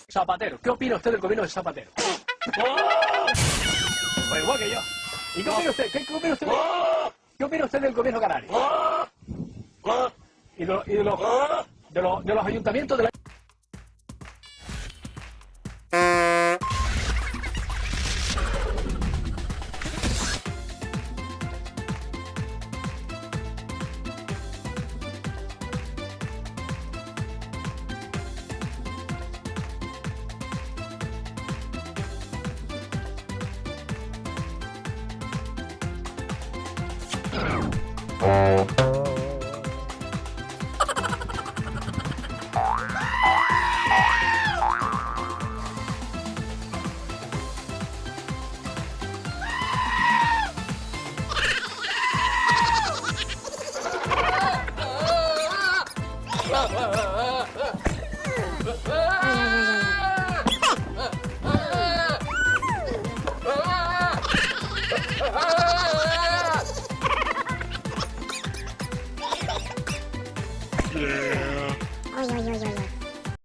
Zapatero. ¿Qué opina usted del gobierno de Zapatero? Pues igual que yo. ¿Y qué opina usted? ¿Qué opina usted? ¿Qué opina usted del gobierno canario? ¿Y de los ayuntamientos de la... Oy, oy, oy, oy, oy.